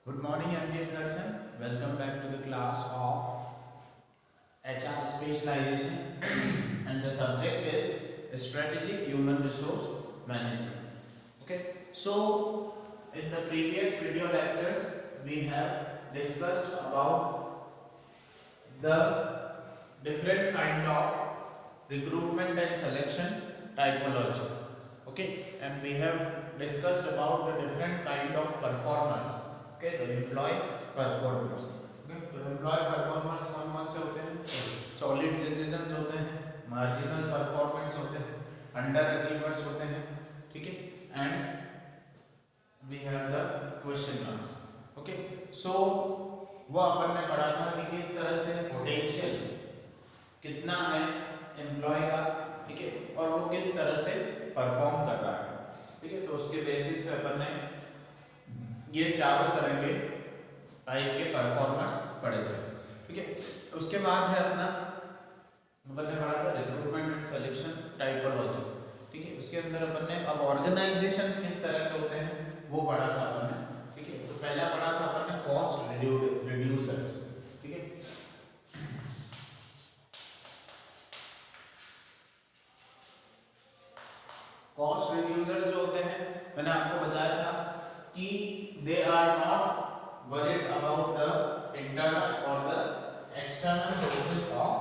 Good morning, I'm Darshan. Welcome back to the class of HR Specialization, and the subject is Strategic Human Resource Management. Okay, so in the previous video lectures, we have discussed about the different kind of recruitment and selection typology. Okay, and we have discussed about the different kind of performers. Okay, the employee performers. Okay, तो employee performers कौन कौन से होते हैं? Solid citizens होते हैं, marginal performers होते हैं, under achievers होते हैं, ठीक है, and we have the question marks. Okay, so वो अपन ने पढ़ा था कि किस तरह से पोटेंशियल कितना है एम्प्लॉय का, ठीक है, और वो किस तरह से परफॉर्म कर रहा है, ठीक है। तो उसके बेसिस पे अपन ने ये चारों तरह के टाइप के परफॉर्मर्स पढ़े थे, ठीक है। उसके बाद है अपना अपन ने पढ़ा था रिक्रूटमेंट एंड सिलेक्शन टाइपोलॉजी, ठीक है। उसके अंदर अपन ने अब ऑर्गेनाइजेशंस किस तरह के होते हैं वो पढ़ा था अपन ने, ठीक है। तो पहला पढ़ा था अपन ने कॉस्ट रिड्यूसर्स, ठीक है। कॉस्ट रिड्यूसर जो होते हैं मैंने आपको बताया था कि they are not worried about the internal और the external sources of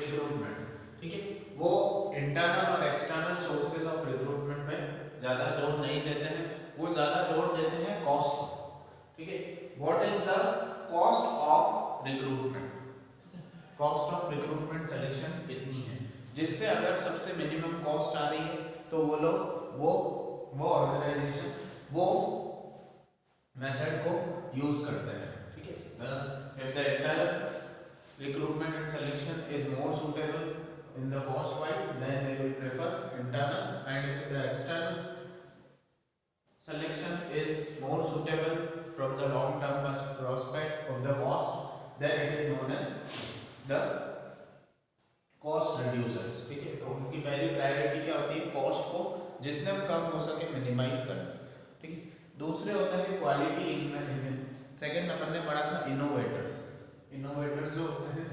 recruitment, ठीक है। वो इंटरनल और एक्सटर्नल सोर्सेज ऑफ रिक्रूटमेंट पे ज्यादा जोर नहीं देते हैं, वो ज्यादा जोर देते हैं कॉस्ट, ठीक है। What is the cost of recruitment, cost of recruitment selection कितनी है, जिससे अगर सबसे मिनिमम कॉस्ट आ रही है तो वो लोग वो ऑर्गेनाइजेशन वो मेथड को यूज करते हैं, ठीक है। If the internal recruitment and selection is more suitable in the cost wise then they will prefer internal, and if the external selection is more suitable from the long term prospect of the cost, then it is known as the cost reducers, ठीक है। तो उनकी पहली priority क्या होती है, cost को जितने कम हो सके मिनिमाइज करना, ठीक है। दूसरे होता है क्वालिटी इन्वेस्टमेंट, सेकंड अपन ने पढ़ा था इनोवेटर्स, इनोवेटर्स जो होते हैं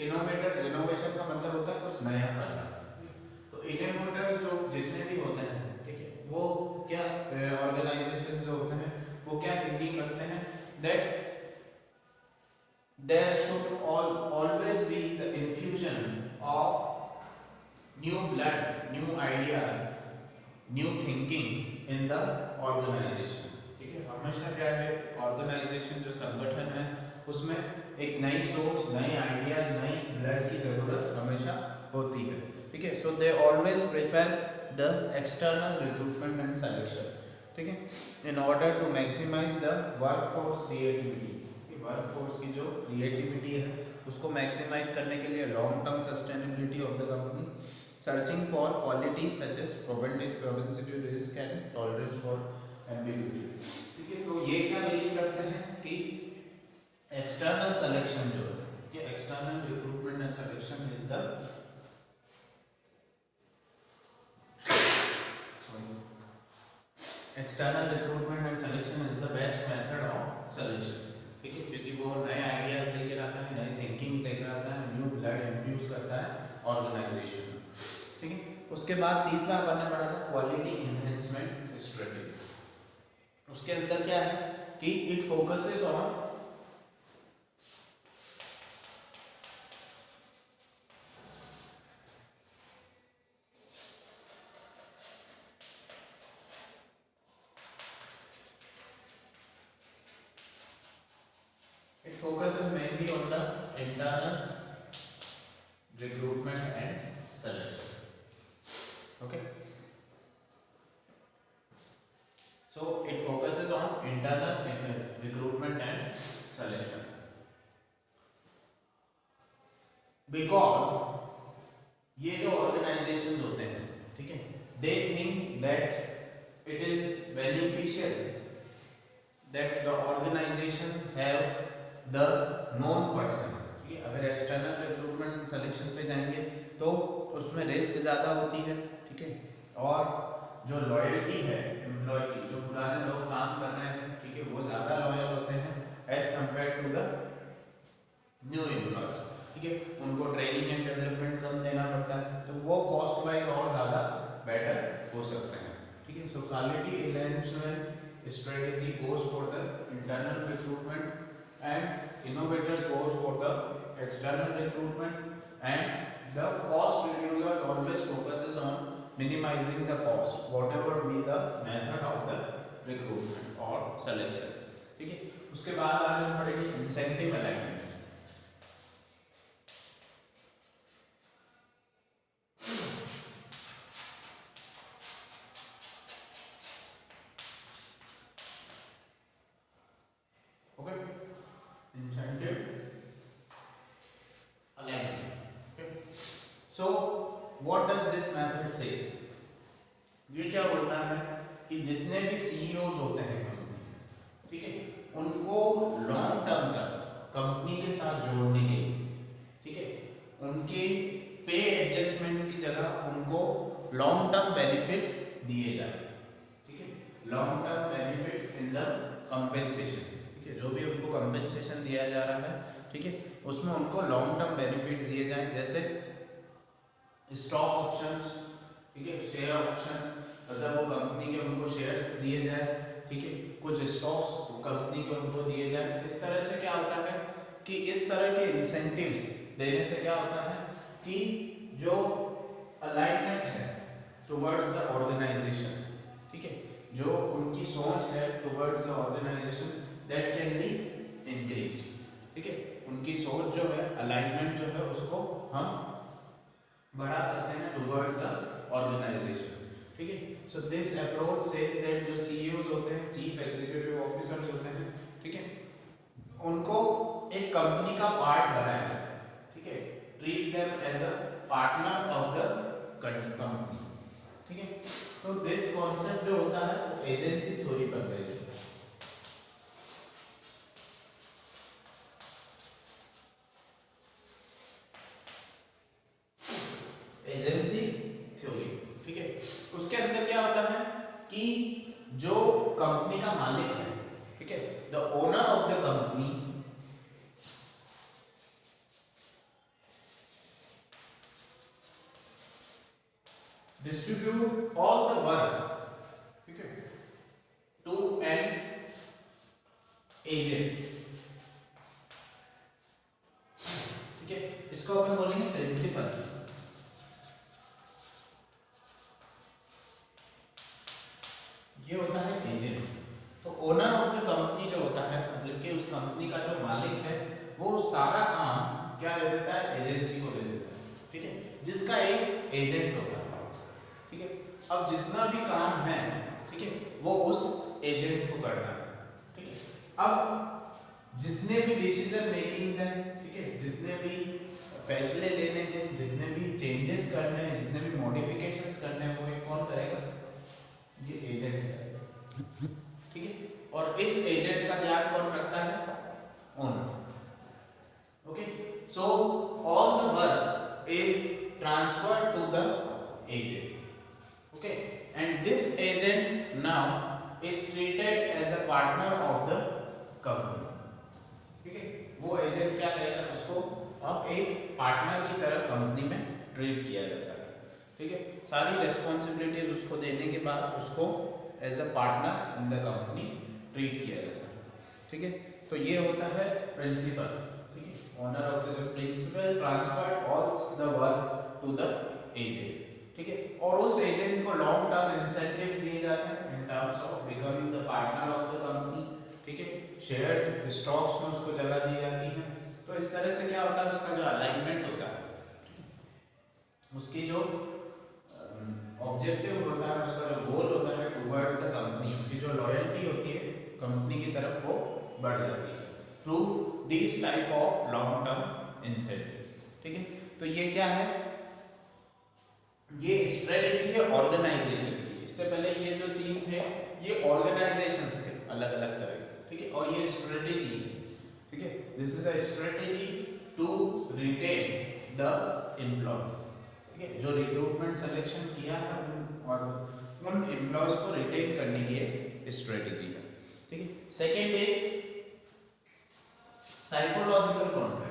इनोवेटर, इनोवेशन का मतलब होता है कुछ नया करना, तो इनोवेटर्स जो जितने भी होते हैं, ठीक है, वो क्या ऑर्गेनाइजेशन जो होते हैं वो क्या थिंकिंग रखते हैं that there should always be the infusion of new blood, new ideas, new thinking in the organization, ठीक है। हमेशा क्या है ऑर्गेनाइजेशन जो संगठन है उसमें एक नई सोच, नई आइडियाज, नई ब्लड की जरूरत हमेशा होती है, ठीक है। So they always prefer the external recruitment and selection, ठीक है, in order to maximise the workforce creativity, workforce की जो क्रिएटिविटी है उसको मैक्सिमाइज करने के लिए long term sustainability of the company, searching for qualities such as propensity risk and tolerance for ambiguity, ठीक है। तो ये क्या बिलीव करते हैं कि एक्सटर्नल सिलेक्शन जो है, कि external recruitment and selection is the external recruitment and selection is the best method of selection, ठीक है, क्योंकि वो नए आइडियाज लेके आता है, नई थिंकिंग लेके आता है, न्यू ब्लड इन्फ्यूज करता है ऑर्गेनाइजेशन में, ठीक है। उसके बाद तीसरा अपन ने पढ़ा था क्वालिटी एनहांसमेंट स्ट्रेटजी, उसके अंदर क्या है कि it focuses on focuses mainly on the internal recruitment and selection, okay. So it focuses on internal recruitment and selection because ये जो ऑर्गेनाइजेशंस होते हैं, ठीक है, they think that it is beneficial that the organization have the known person, ठीक है। अगर external recruitment selection पे जाएंगे तो उसमें रिस्क ज़्यादा होती है, ठीक है, और जो लॉयल्टी है एम्प्लॉय की, जो पुराने लोग काम कर रहे हैं, ठीक है, वो ज़्यादा लॉयल होते हैं as compare to the new employees, ठीक है, उनको ट्रेनिंग एंड डेवलपमेंट कम देना पड़ता है, तो वो कॉस्ट वाइज और ज़्यादा बेटर हो सकते हैं, ठीक है। So quality enhancement strategy goes for the internal recruitment and innovators goes for the external recruitment and the cost reducer always focuses on minimizing the cost whatever be the method of the recruitment or selection, ठीक है। उसके बाद आगे पड़ेगी incentive alignment. Incentive alignment. Okay. So what does this method say? ये क्या बोलता है कि जितने भी CEOs होते हैं कंपनी, ठीक है, उनको लॉन्ग टर्म तक कंपनी के साथ जोड़ने के, ठीक है, उनके पे एडजस्टमेंट्स की जगह उनको लॉन्ग टर्म बेनिफिट्स दिए जाए, ठीक है, long term benefits in the compensation, जो भी उनको कंपेंसेशन दिया जा रहा है, ठीक है, उसमें उनको लॉन्ग टर्म बेनिफिट्स दिए जाएं, जैसे स्टॉक ऑप्शंस, ठीक है, शेयर ऑप्शंस, मतलब वो कंपनी के उनको शेयर्स दिए जाए, ठीक है, कुछ स्टॉक्स कंपनी के उनको दिए जाए। इस तरह से क्या होता है कि इस तरह के इंसेंटिव्स देने से क्या होता है कि जो अलाइनमेंट है टुवर्ड्स द ऑर्गेनाइजेशन, ठीक है, जो उनकी सोच है towards the organisation that can be increased, ठीक है, उनकी सोच जो है, अलाइनमेंट जो है, उसको हम बढ़ा सकते हैं टुवर्ड्स द ऑर्गेनाइजेशन, ठीक है। So this approach says that जो सीईओज होते हैं, चीफ एग्जीक्यूटिव ऑफिसर्स होते हैं, ठीक है, उनको एक कंपनी का पार्ट बनाया, ठीक है, treat them as a partner of the company, ठीक है। तो दिस कॉन्सेप्ट जो होता है वो एजेंसी थ्योरी पर बेस्ड है। एजेंसी थ्योरी, ठीक है, उसके अंदर क्या होता है कि जो कंपनी का मालिक है, ठीक है, the owner of the company distribute all the work, ठीक है, टू एन एजेंट, ठीक है, इसको अपन बोलेंगे प्रिंसिपल। ये होता है एजेंट। तो ओनर ऑफ द कंपनी जो होता है, मतलब कि उस कंपनी का जो मालिक है, वो सारा काम क्या दे देता है, एजेंसी को दे देता है, ठीक है, जिसका एक एजेंट होता है, ठीक है। अब जितना भी काम है, ठीक है, वो उस एजेंट को करना है, ठीक है। अब जितने भी डिसीजन मेकिंग्स हैं, ठीक है, जितने भी फैसले लेने हैं, जितने भी चेंजेस करने हैं, जितने भी मॉडिफिकेशंस करने हैं, वो कौन करेगा, ये एजेंट करेगा, ठीक है। और इस एजेंट का ध्यान कौन रखता है, owner, okay. So all the work is transferred to the agent, okay, and this agent now is treated as a partner of the company, ठीक है। वो एजेंट क्या करेगा, उसको अब एक पार्टनर की तरह कंपनी में ट्रीट किया जाता है, ठीक है। सारी रिस्पॉन्सिबिलिटीज उसको देने के बाद उसको as a partner in the company treat किया जाता है, ठीक है। तो ये होता है प्रिंसिपल, ठीक है, owner of the principal transfer all the work to the agent, ठीक है, और उस एजेंट को लॉन्ग टर्म इंसेंटिव्स दिए जाते हैं in terms of becoming the partner of the company, ठीक है, शेयर्स स्टॉक्स में उसको जगह दी जाती है। तो इस तरह से क्या होता है, उसका जो अलाइनमेंट होता है, उसकी जो ऑब्जेक्टिव होता है, उसका जो गोल होता है टुवर्ड्स द कंपनी, उसकी जो लॉयल्टी होती है कंपनी की तरफ, वो बढ़ जाती है through this type of long term incentive, ठीक है। तो ये क्या है, ये स्ट्रेटेजी है ऑर्गेनाइजेशन की। इससे पहले ये जो तीन थे, ये ऑर्गेनाइजेशंस थे अलग अलग तरह के, ठीक है, और ये स्ट्रेटेजी, ठीक है, this is a strategy to retain the employees, ठीक है, जो रिक्रूटमेंट सिलेक्शन किया है और उन एम्प्लॉयज को रिटेन करने की एक स्ट्रेटेजी है। ठीक है, second is psychological contract.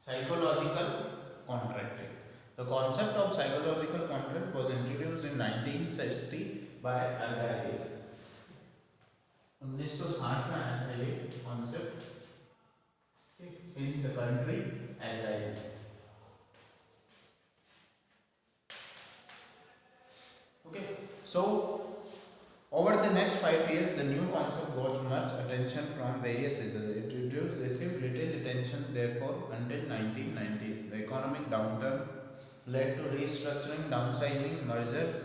Psychological contracting. The concept of psychological contract was introduced in 1960 by Algarves. 1960 में आया था ये concept in the country Algarves. Okay, so over the next 5 years, the new concept got much attention from various sources. It received little attention, therefore, until 1990s. The economic downturn led to restructuring, downsizing, mergers,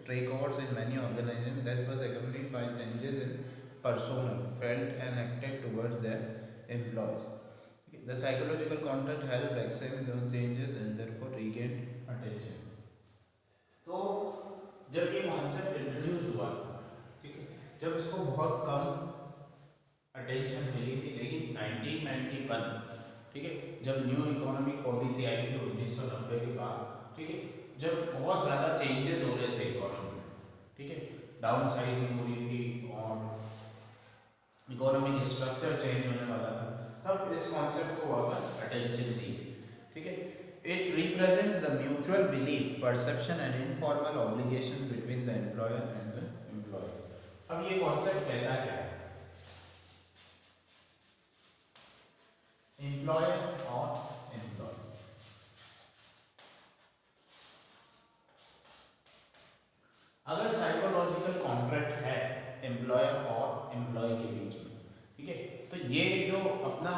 takeovers in many organizations. This was accompanied by changes in personnel felt and acted towards their employees. The psychological contract helped accept those changes and therefore regained attention. तो जब ये concept introduce हुआ, ठीक है, जब इसको बहुत कम attention मिली थी, लेकिन 1991, ठीक है, जब न्यू इकोनॉमिक पॉलिसी आई थी 1990 के बाद, ठीक है, जब बहुत ज़्यादा चेंजेस हो रहे थे इकोनॉमी में, ठीक है, डाउन साइजिंग हो रही थी और इकोनॉमिक स्ट्रक्चर चेंज होने वाला था, तब इस कॉन्सेप्ट को वापस अटेंशन दी, ठीक है। It represents the mutual belief, perception and informal obligation between the employer and the employee. अब ये कॉन्सेप्ट कहता क्या है? Employer और employee. अगर साइकोलॉजिकल कॉन्ट्रैक्ट है एम्प्लॉयर और एम्प्लॉय के बीच में, ठीक है, तो ये जो अपना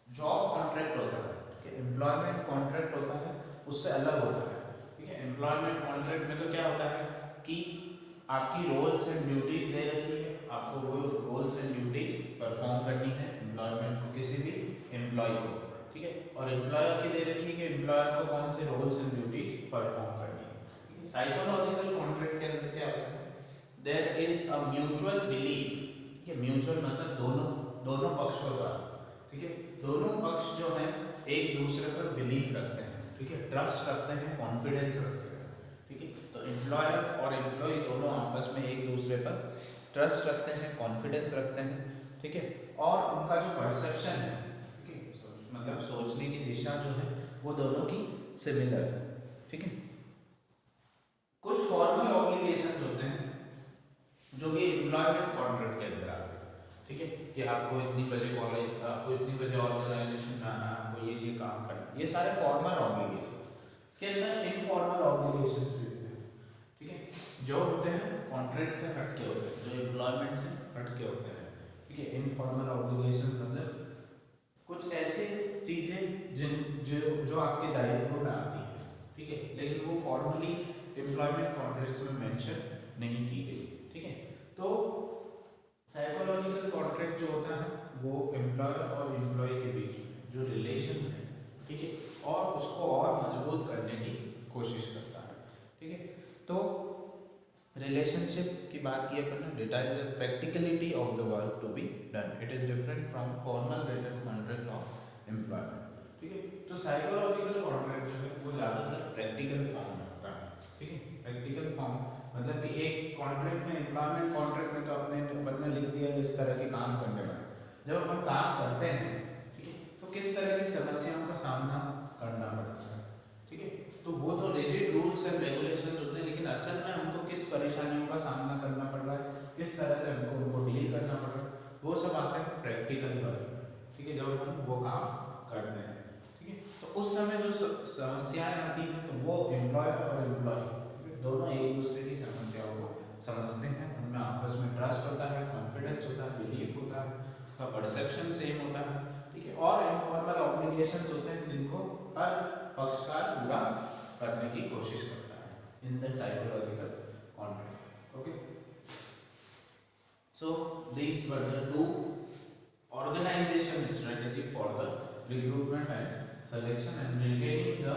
जॉब कॉन्ट्रैक्ट होता है, एम्प्लॉयमेंट कॉन्ट्रैक्ट होता है, उससे अलग होता है, ठीक है। एम्प्लॉयमेंट कॉन्ट्रैक्ट में तो क्या होता है कि आपकी रोल्स एंड ड्यूटीज दे रखी है, आपको वो रोल्स एंड ड्यूटीज परफॉर्म करनी है एम्प्लॉयमेंट को, किसी भी एम्प्लॉय को, ठीक है, और एम्प्लॉयर की दे रखी है कि एम्प्लॉयर को कौन से रोल्स एंड ड्यूटीज परफॉर्म करनी है। साइकोलॉजिकल कॉन्ट्रैक्ट के अंदर क्या होता है? There is a mutual belief, ठीक है, म्यूचुअल मतलब दोनों पक्षों का, ठीक है, दोनों पक्ष जो है एक दूसरे पर बिलीफ रखते हैं, ठीक है, ट्रस्ट रखते हैं, कॉन्फिडेंस रखते हैं, ठीक है, तो एम्प्लॉयर और एम्प्लॉय दोनों आपस में एक दूसरे पर ट्रस्ट रखते हैं, कॉन्फिडेंस रखते हैं, ठीक है, और उनका जो परसेप्शन है, ठीक है, मतलब सोचने की दिशा जो है वो दोनों की सिमिलर है, ठीक है। कुछ फॉर्मल ऑब्लिगेशंस होते हैं जो कि एम्प्लॉयमेंट कॉन्ट्रैक्ट के अंदर आते हैं, ठीक है, कि आपको इतनी बजे कॉलेज, आपको इतनी बजे ऑर्गेनाइजेशन जाना, आपको ये काम करना, ये सारे फॉर्मल ऑब्लिगेशन। इसके अंदर इनफॉर्मल ऑब्लिगेशंस भी होते हैं, ठीक है, जो होते हैं कॉन्ट्रैक्ट से हटके होते हैं, जो एम्प्लॉयमेंट से हटके होते हैं, ठीक है। इनफॉर्मल ऑब्लिगेशन मतलब कुछ ऐसे चीजें जो आपके दायित्व में आती है, ठीक है, लेकिन वो फॉर्मली एम्प्लॉयमेंट कॉन्ट्रैक्ट्स में मेंशन नहीं की गई, ठीक है। तो साइकोलॉजिकल कॉन्ट्रैक्ट जो होता है वो एम्प्लॉयर और एम्प्लॉय के बीच में जो रिलेशन है, ठीक है, और उसको और मजबूत करने की कोशिश करता है, ठीक है। तो रिलेशनशिप की बात की अपन ने, details the practicality of the work to be done, it is different from formal written contract of employment, ठीक है। तो साइकोलॉजिकल कॉन्ट्रैक्ट जो है वो ज़्यादातर प्रैक्टिकल फॉर्म में होता है, ठीक है, प्रैक्टिकल फॉर्म मतलब कि एक कॉन्ट्रैक्ट में, एम्प्लॉयमेंट कॉन्ट्रैक्ट में तो अपन ने लिख दिया इस तरह के काम करने वाले, जब अपन काम करते हैं, ठीक है, तो किस तरह की समस्याओं का सामना करना पड़ता है, ठीक है, तो वो तो रिजिड रूल्स एंड रेगुलेशन होते हैं, लेकिन असल में हमको किस परेशानियों का सामना करना पड़ रहा है, किस तरह से हमको उनको डील करना पड़ रहा है, वो सब आते हैं प्रैक्टिकल वर्क, ठीक है, जब हम वो काम करते हैं, ठीक है। तो उस समय जो समस्याएं आती हैं तो वो एम्प्लॉयर और एम्प्लॉय दोनों एक दूसरे की समस्याओं को समझते हैं, उनमें आपस में ट्रस्ट होता है, कॉन्फिडेंस होता है, बिलीफ होता है, उसका परसेप्शन सेम होता है, ठीक है, और इनफॉर्मल ऑब्लिगेशंस होते हैं जिनको हर पक्षकार पूरा करने की कोशिश करता है in the psychological contract, okay. So these were the two organisation strategy for the recruitment and selection and retaining the